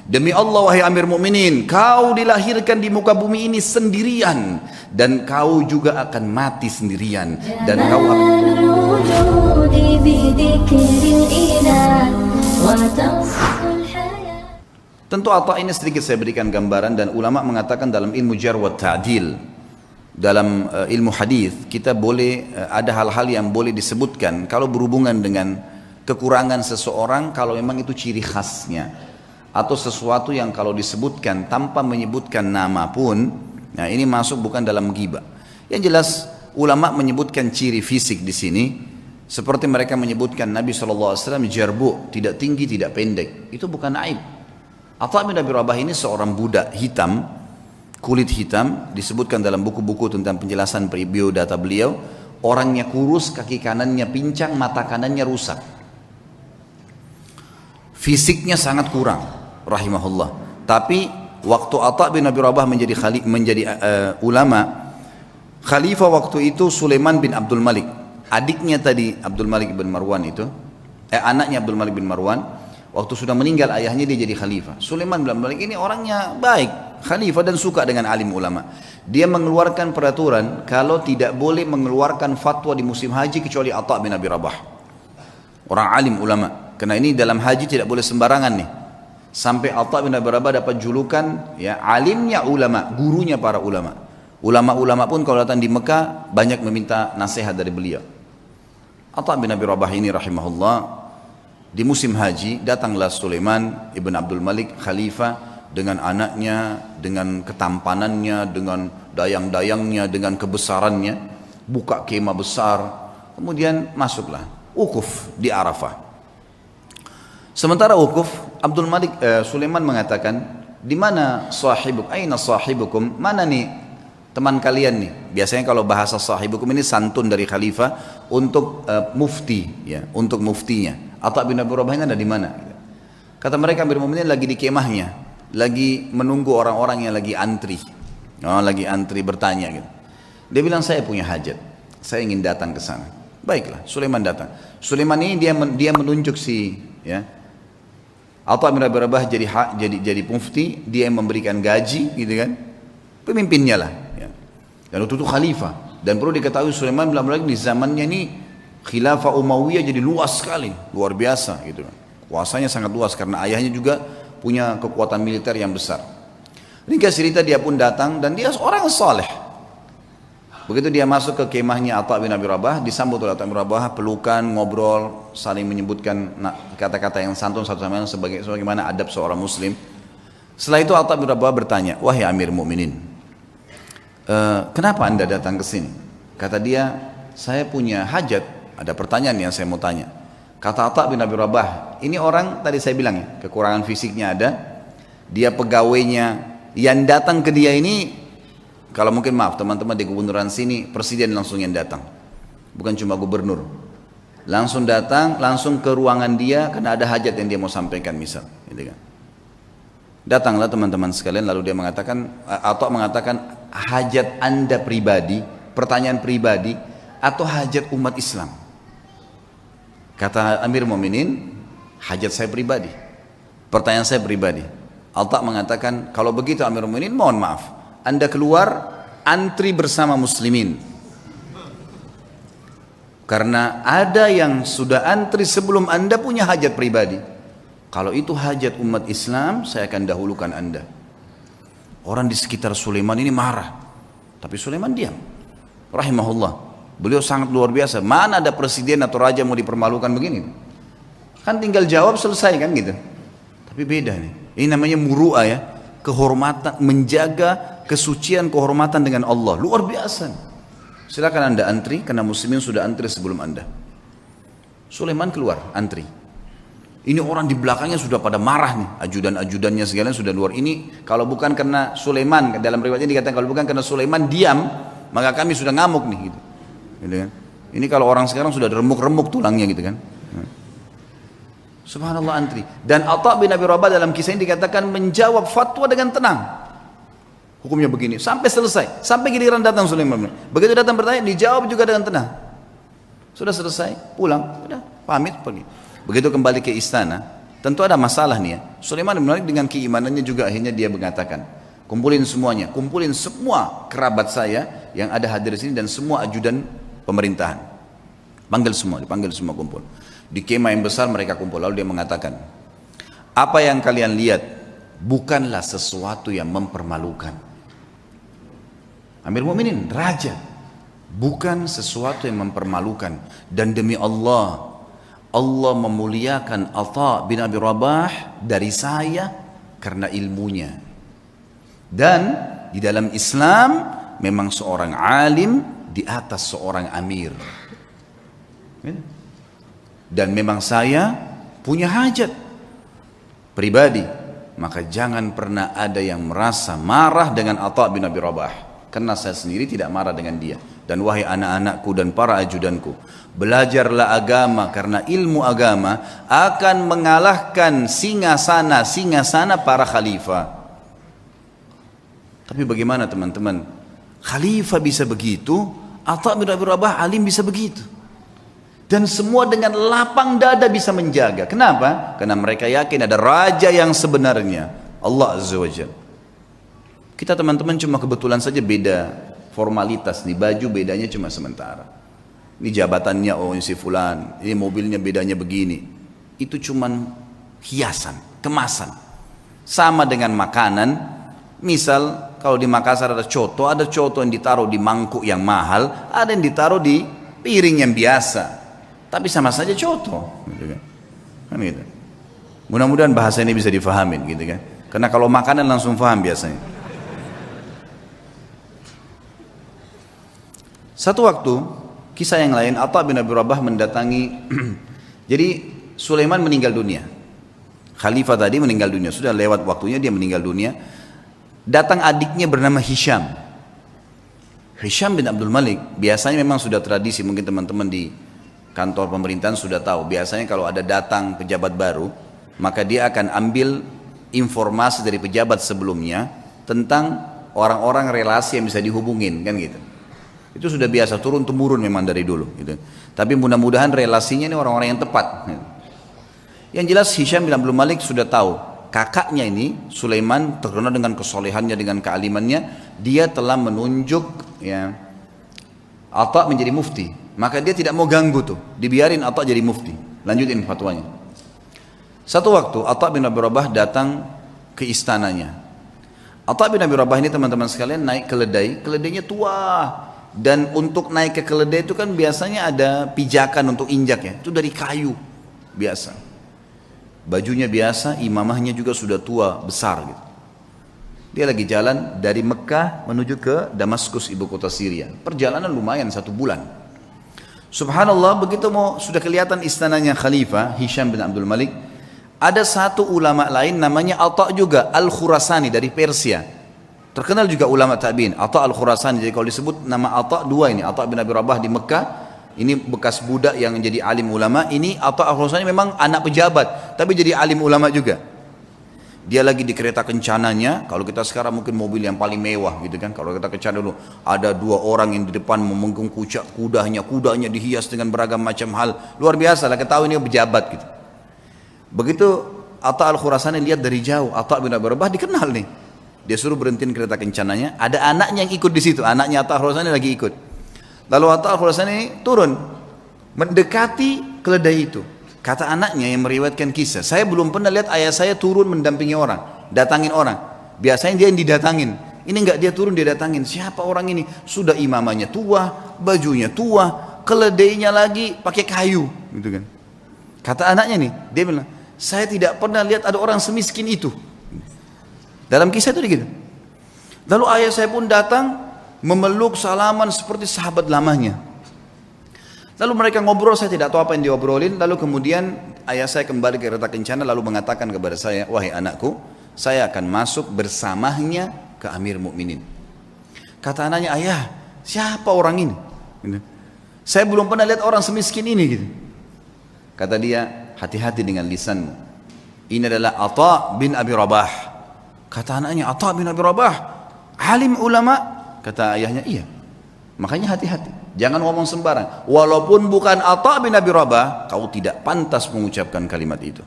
Demi Allah wahai Amir Mukminin, kau dilahirkan di muka bumi ini sendirian dan kau juga akan mati sendirian dan kau Tentu Atha ini sedikit saya berikan gambaran, dan ulama mengatakan dalam ilmu jarh wa ta'dil, dalam ilmu hadis kita boleh ada hal-hal yang boleh disebutkan kalau berhubungan dengan kekurangan seseorang, kalau memang itu ciri khasnya, atau sesuatu yang kalau disebutkan tanpa menyebutkan nama pun, nah ini masuk bukan dalam ghibah. Yang jelas ulama menyebutkan ciri fisik di sini, seperti mereka menyebutkan Nabi SAW jarbu, tidak tinggi tidak pendek, itu bukan aib. Atha bin Abi Rabah ini seorang budak hitam, kulit hitam, disebutkan dalam buku-buku tentang penjelasan biodata beliau, orangnya kurus, kaki kanannya pincang, mata kanannya rusak, fisiknya sangat kurang, rahimahullah. Tapi waktu Atha bin Abi Rabah menjadi ulama, khalifah waktu itu Sulaiman bin Abdul Malik, adiknya tadi Abdul Malik bin Marwan itu, anaknya Abdul Malik bin Marwan. Waktu sudah meninggal ayahnya, dia jadi khalifah. Sulaiman bin Abdul Malik ini orangnya baik, khalifah dan suka dengan alim ulama. Dia mengeluarkan peraturan kalau tidak boleh mengeluarkan fatwa di musim haji kecuali Atha bin Abi Rabah, orang alim ulama. Karena ini dalam haji tidak boleh sembarangan nih. Sampai Atha bin Abi Rabah dapat julukan ya alimnya ulama, gurunya para ulama. Ulama-ulama pun kalau datang di Mekah banyak meminta nasihat dari beliau. Atha bin Abi Rabah ini rahimahullah, di musim haji datanglah Sulaiman ibn Abdul Malik khalifah dengan anaknya, dengan ketampanannya, dengan dayang-dayangnya, dengan kebesarannya, buka kemah besar, kemudian masuklah wukuf di Arafah. Sementara wukuf, Sulaiman mengatakan, di mana sahibuk, aina sahibukum, mana nih teman kalian nih? Biasanya kalau bahasa sahibukum ini santun dari khalifah untuk mufti, ya, untuk muftinya. Atha bin Abi Rabah ada di mana? Kata mereka, Amir Mu'minin lagi di kemahnya, lagi menunggu orang-orang yang lagi antri, lagi antri bertanya gitu. Dia bilang, saya punya hajat, saya ingin datang ke sana. Baiklah, Sulaiman datang. Sulaiman ini dia menunjuk si, ya, Atha bin Abi Rabah jadi mufti, dia yang memberikan gaji, gitu kan, pemimpinnya lah. Ya. Dan itu khalifah. Dan perlu diketahui Sulaiman bin Abdul Malik di zamannya ini khilafah Umayyah jadi luas sekali, luar biasa gitu. Kuasanya sangat luas karena ayahnya juga punya kekuatan militer yang besar. Ringkas cerita, dia pun datang dan dia seorang saleh. Begitu dia masuk ke kemahnya Atha bin Abi Rabah, disambut oleh Atha bin Abi Rabah, pelukan, ngobrol, saling menyebutkan kata-kata yang santun satu sama lain sebagaimana adab seorang muslim. Setelah itu Atha bin Abi Rabah bertanya, wahai Amir Mukminin, kenapa anda datang ke sini? Kata dia, saya punya hajat, ada pertanyaan yang saya mau tanya. Kata Atha bin Abi Rabah, ini orang tadi saya bilang ya, kekurangan fisiknya ada, dia pegawainya yang datang ke dia ini, kalau mungkin maaf teman-teman di gubernuran sini, presiden langsung yang datang, bukan cuma gubernur, langsung datang, langsung ke ruangan dia karena ada hajat yang dia mau sampaikan misal, gitu kan. Datanglah teman-teman sekalian, lalu dia mengatakan, Atha mengatakan, hajat anda pribadi, pertanyaan pribadi, atau hajat umat Islam? Kata Amir Mu'minin, hajat saya pribadi, pertanyaan saya pribadi. Atha mengatakan, kalau begitu Amir Mu'minin, mohon maaf, anda keluar antri bersama muslimin, karena ada yang sudah antri sebelum anda punya hajat pribadi. Kalau itu hajat umat Islam, saya akan dahulukan anda. Orang di sekitar Sulaiman ini marah, tapi Sulaiman diam, rahimahullah. Beliau sangat luar biasa. Mana ada presiden atau raja mau dipermalukan begini? Kan tinggal jawab selesai kan gitu. Tapi beda nih. Ini namanya muru'ah ya. Kehormatan, menjaga kesucian kehormatan dengan Allah. Luar biasa. Silakan anda antri, karena muslimin sudah antri sebelum anda. Sulaiman keluar, antri. Ini orang di belakangnya sudah pada marah nih. Ajudan-ajudannya segala sudah luar. Ini kalau bukan karena Sulaiman, dalam riwayatnya dikatakan kalau bukan karena Sulaiman diam, maka kami sudah ngamuk nih gitu. Gitu kan? Ini kalau orang sekarang sudah remuk-remuk tulangnya gitu kan. Subhanallah, antri. Dan Atha bin Abi Rabah dalam kisah ini dikatakan menjawab fatwa dengan tenang. Hukumnya begini sampai selesai, sampai giliran datang Sulaiman. Begitu datang bertanya, dijawab juga dengan tenang. Sudah selesai, pulang, sudah pamit pergi. Begitu kembali ke istana, Tentu ada masalah nih ya. Sulaiman bin Malik dengan keimanannya juga akhirnya dia mengatakan, kumpulin semuanya, kumpulin semua kerabat saya yang ada hadir di sini dan semua ajudan pemerintahan. Dipanggil semua kumpul. Di kemah yang besar mereka kumpul. Lalu dia mengatakan, apa yang kalian lihat bukanlah sesuatu yang mempermalukan. Amir Mu'minin, raja, bukan sesuatu yang mempermalukan. Dan demi Allah, Allah memuliakan Atha bin Abi Rabah dari saya karena ilmunya. Dan di dalam Islam memang seorang alim di atas seorang amir. Dan memang saya punya hajat pribadi, maka jangan pernah ada yang merasa marah dengan Atha bin Abi Rabah, karena saya sendiri tidak marah dengan dia. Dan wahai anak-anakku dan para ajudanku, belajarlah agama, karena ilmu agama akan mengalahkan singasana para khalifah. Tapi bagaimana teman-teman, khalifah bisa begitu, Atha bin Abi Rabah alim bisa begitu, dan semua dengan lapang dada bisa menjaga. Kenapa? Karena mereka yakin ada raja yang sebenarnya, Allah Azza wa Jalla. Kita teman-teman cuma kebetulan saja beda formalitas nih, baju bedanya cuma sementara. Ini jabatannya, oh ini si fulan, ini mobilnya bedanya begini. Itu cuman hiasan, kemasan. Sama dengan makanan, misal kalau di Makassar ada coto yang ditaruh di mangkuk yang mahal, ada yang ditaruh di piring yang biasa. Tapi sama saja coto, gitu kan gitu. Mudah-mudahan bahasa ini bisa difahamin, gitu kan. Karena kalau makanan langsung paham biasanya. Satu waktu, kisah yang lain, Atha bin Abi Rabah mendatangi, jadi Sulaiman meninggal dunia. Khalifah tadi meninggal dunia, sudah lewat waktunya dia meninggal dunia. Datang adiknya bernama Hisham. Hisham bin Abdul Malik, biasanya memang sudah tradisi, mungkin teman-teman di kantor pemerintahan sudah tahu. Biasanya kalau ada datang pejabat baru, maka dia akan ambil informasi dari pejabat sebelumnya tentang orang-orang relasi yang bisa dihubungin, kan gitu. Itu sudah biasa, turun-temurun memang dari dulu gitu. Tapi mudah-mudahan relasinya ini orang-orang yang tepat. Yang jelas Hisham bin Abdul Malik sudah tahu, kakaknya ini Sulaiman terkenal dengan kesolehannya, dengan kealimannya, dia telah menunjuk ya Atha menjadi mufti. Maka dia tidak mau ganggu tuh, dibiarin Atha jadi mufti, lanjutin fatwanya. Satu waktu Atha bin Abi Rabah datang ke istananya. Atha bin Abi Rabah ini teman-teman sekalian naik keledai, keledainya tua. Dan untuk naik ke keledai itu kan biasanya ada pijakan untuk injak ya, itu dari kayu biasa. Bajunya biasa, imamahnya juga sudah tua, besar gitu. Dia lagi jalan dari Mekah menuju ke Damaskus, ibu kota Syria. Perjalanan lumayan 1 bulan. Subhanallah, begitu sudah kelihatan istananya Khalifah Hisham bin Abdul Malik, ada satu ulama lain namanya Atha juga, Al-Khurasani dari Persia. Terkenal juga ulama tabi'in, Atha Al-Khurasani. Jadi kalau disebut nama Atha dua ini, Atha bin Abi Rabah di Mekah, ini bekas budak yang jadi alim ulama. Ini Atha Al-Khurasani memang anak pejabat, tapi jadi alim ulama juga. Dia lagi di kereta kencananya, kalau kita sekarang mungkin mobil yang paling mewah gitu kan. Kalau kita kencana dulu, ada 2 orang yang di depan memenggung kudanya dihias dengan beragam macam hal. Luar biasa lah, ketahui ini pejabat gitu. Begitu Atha Al-Khurasani lihat dari jauh, Atha bin Abi Rabah dikenal nih. Dia suruh berhentiin kereta kencananya, ada anaknya yang ikut di situ, anaknya Atha Al-Khurasani lagi ikut. Lalu Atha Al-Khurasani turun, mendekati keledai itu. Kata anaknya yang meriwayatkan kisah, saya belum pernah lihat ayah saya turun mendampingi orang, datangin orang. Biasanya dia yang didatangin, ini enggak, dia turun dia datangin. Siapa orang ini? Sudah imamahnya tua, bajunya tua, keledainya lagi pakai kayu, gitu kan. Kata anaknya nih, dia bilang, saya tidak pernah lihat ada orang semiskin itu. Dalam kisah itu gitu. Lalu ayah saya pun datang memeluk salaman seperti sahabat lamanya. Lalu mereka ngobrol, saya tidak tahu apa yang diobrolin. Lalu kemudian ayah saya kembali ke kereta kencana lalu mengatakan kepada saya, wahai anakku, saya akan masuk bersamanya ke Amir Mukminin. Kata anaknya, ayah, siapa orang ini? Saya belum pernah lihat orang semiskin ini gitu. Kata dia, hati-hati dengan lisanmu. Ini adalah Atha bin Abi Rabah. Kata anaknya, Atha bin Abi Rabah, alim ulama. Kata ayahnya, iya. Makanya hati-hati, jangan ngomong sembarang. Walaupun bukan Atha bin Abi Rabah, kau tidak pantas mengucapkan kalimat itu.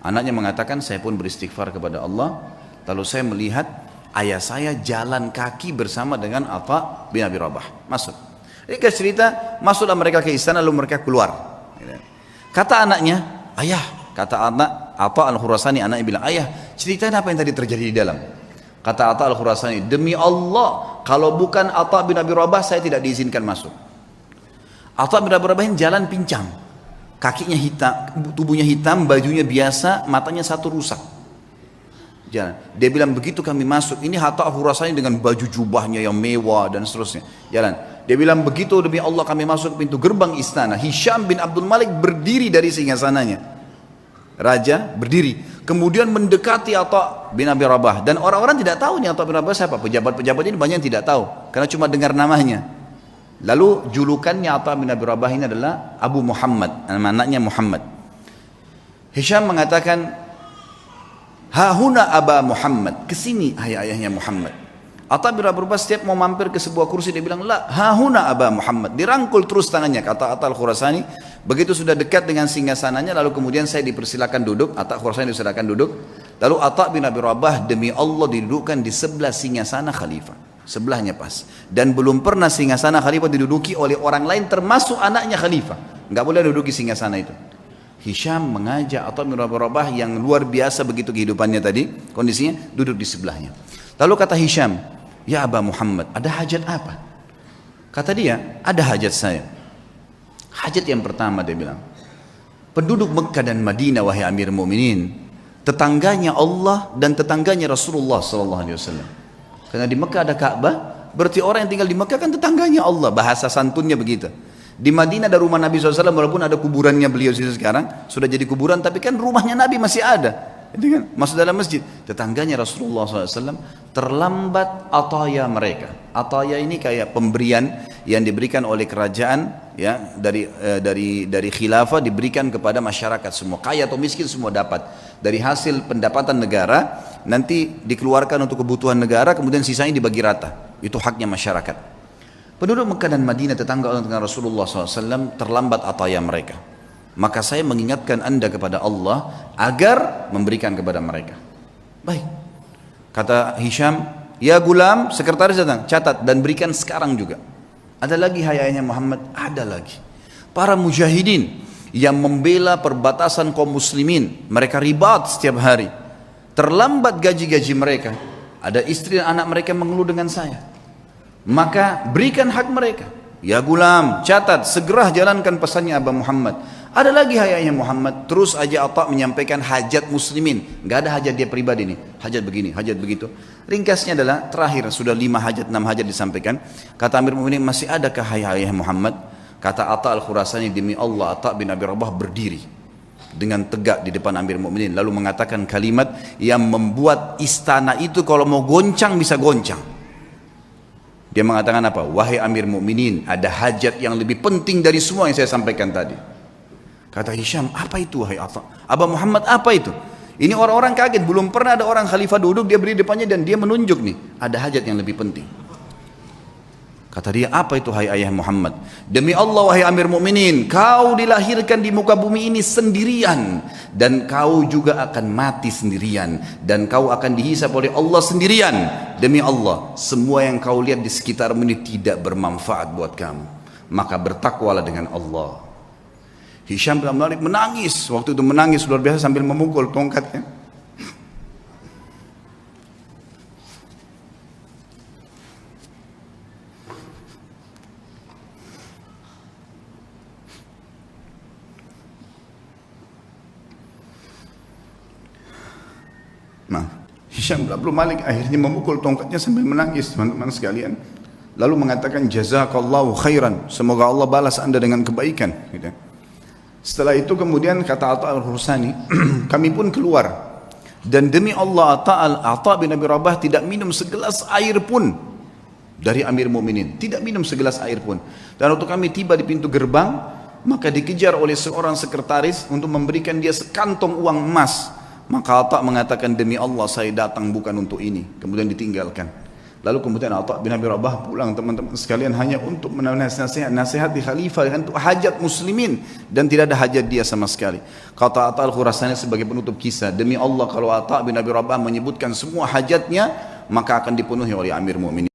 Anaknya mengatakan, saya pun beristighfar kepada Allah, lalu saya melihat ayah saya jalan kaki bersama dengan Atha bin Abi Rabah. Masuk. Ini cerita, masuklah mereka ke istana lalu mereka keluar. Kata anaknya, ayah, kata anak Atha al-Khurasani, anaknya bilang, ayah, ceritain apa yang tadi terjadi di dalam. Kata Atha al-Khurasani, demi Allah, kalau bukan Atha bin Abi Rabah, saya tidak diizinkan masuk. Atha bin Abi Rabah jalan pincang, kakinya hitam, tubuhnya hitam, bajunya biasa, matanya satu rusak. Jalan. Dia bilang begitu kami masuk, ini Atha al-Khurasani dengan baju jubahnya yang mewah dan seterusnya. Jalan. Dia bilang begitu demi Allah kami masuk pintu gerbang istana. Hisham bin Abdul Malik berdiri dari singgasananya. Raja berdiri. Kemudian mendekati Atha bin Abi Rabah. Dan orang-orang tidak tahu nih Atha bin Abi Rabah siapa. Pejabat-pejabat ini banyak yang tidak tahu. Karena cuma dengar namanya. Lalu julukannya Atha bin Abi Rabah ini adalah Abu Muhammad. Nama anaknya Muhammad. Hisham mengatakan, hahuna Aba Muhammad. Kesini ayahnya Muhammad. Atha bin Abi Rabah setiap mau mampir ke sebuah kursi dia bilang, la hahuna Aba Muhammad. Dirangkul terus tangannya, kata Atha al-Khurasani. Begitu sudah dekat dengan singgasananya, lalu kemudian saya dipersilakan duduk. Atha al-Khurasani dipersilakan duduk. Lalu Atha bin Abi Rabah demi Allah didudukkan di sebelah singgasana khalifah, sebelahnya pas. Dan belum pernah singgasana khalifah diduduki oleh orang lain termasuk anaknya khalifah. Enggak boleh duduki singgasana itu. Hisham mengajak Atha bin Abi Rabah yang luar biasa begitu kehidupannya tadi, kondisinya duduk di sebelahnya. Lalu kata Hisham, ya Aba Muhammad, ada hajat apa? Kata dia, ada hajat saya. Hajat yang pertama dia bilang, penduduk Mekah dan Madinah wahai Amir Mu'minin, tetangganya Allah dan tetangganya Rasulullah SAW. Karena di Mekah ada Ka'bah, berarti orang yang tinggal di Mekah kan tetangganya Allah, bahasa santunnya begitu. Di Madinah ada rumah Nabi SAW, walaupun ada kuburannya beliau sekarang, sudah jadi kuburan, tapi kan rumahnya Nabi masih ada. Itu kan masuk dalam masjid. Tetangganya Rasulullah SAW terlambat ataya mereka. Ataya ini kayak pemberian yang diberikan oleh kerajaan, ya, dari khilafah diberikan kepada masyarakat semua, kaya atau miskin semua dapat dari hasil pendapatan negara, nanti dikeluarkan untuk kebutuhan negara, kemudian sisanya dibagi rata. Itu haknya masyarakat. Penduduk Mekah dan Madinah tetangga dengan Rasulullah SAW terlambat ataya mereka. Maka saya mengingatkan anda kepada Allah agar memberikan kepada mereka. Baik. Kata Hisham, ya gulam, sekretaris datang, catat dan berikan sekarang juga. Ada lagi hayanya Muhammad? Ada lagi. Para mujahidin yang membela perbatasan kaum muslimin, mereka ribat setiap hari. Terlambat gaji-gaji mereka. Ada istri dan anak mereka mengeluh dengan saya. Maka berikan hak mereka. Ya gulam, catat, segera jalankan pesannya Aba Muhammad. Ada lagi hayanya Muhammad, terus aja Atha menyampaikan hajat muslimin. Gak ada hajat dia pribadi nih, hajat begini, hajat begitu. Ringkasnya adalah terakhir, sudah 5 hajat, 6 hajat disampaikan. Kata Amir Mu'minin, masih adakah hayat Muhammad? Kata Atha al-Khurasani, demi Allah, Atha bin Abi Rabah berdiri dengan tegak di depan Amir Mu'minin, lalu mengatakan kalimat yang membuat istana itu kalau mau goncang bisa goncang. Dia mengatakan apa? Wahai Amir Mu'minin, ada hajat yang lebih penting dari semua yang saya sampaikan tadi. Kata Hisham, apa itu wahai Atha? Aba Muhammad, apa itu? Ini orang-orang kaget, belum pernah ada orang khalifah duduk, dia berdiri depannya dan dia menunjuk nih, ada hajat yang lebih penting. Kata dia, apa itu hai ayah Muhammad? Demi Allah wahai Amir Mu'minin, kau dilahirkan di muka bumi ini sendirian, dan kau juga akan mati sendirian, dan kau akan dihisab oleh Allah sendirian. Demi Allah, semua yang kau lihat di sekitarmu ini tidak bermanfaat buat kamu, maka bertakwalah dengan Allah. Hisham bin Abdul Malik menangis, waktu itu menangis luar biasa sambil memukul tongkatnya. Nah, Hisham bin Abdul Malik akhirnya memukul tongkatnya sambil menangis, teman-teman sekalian. Lalu mengatakan jazakallahu khairan, semoga Allah balas anda dengan kebaikan, gitu. Setelah itu kemudian kata Atha al-Khurasani, kami pun keluar. Dan demi Allah, Atha bin Abi Rabah tidak minum segelas air pun dari Amir Mu'minin. Tidak minum segelas air pun. Dan waktu kami tiba di pintu gerbang, maka dikejar oleh seorang sekretaris untuk memberikan dia sekantong uang emas. Maka Atha mengatakan, demi Allah saya datang bukan untuk ini. Kemudian ditinggalkan. Lalu kemudian Atha bin Abi Rabah pulang teman-teman sekalian hanya untuk nasihat di khalifah untuk hajat muslimin dan tidak ada hajat dia sama sekali. Kata Atha al-Khurasani sebagai penutup kisah, demi Allah kalau Atha bin Abi Rabah menyebutkan semua hajatnya maka akan dipenuhi oleh Amir Mu'minin.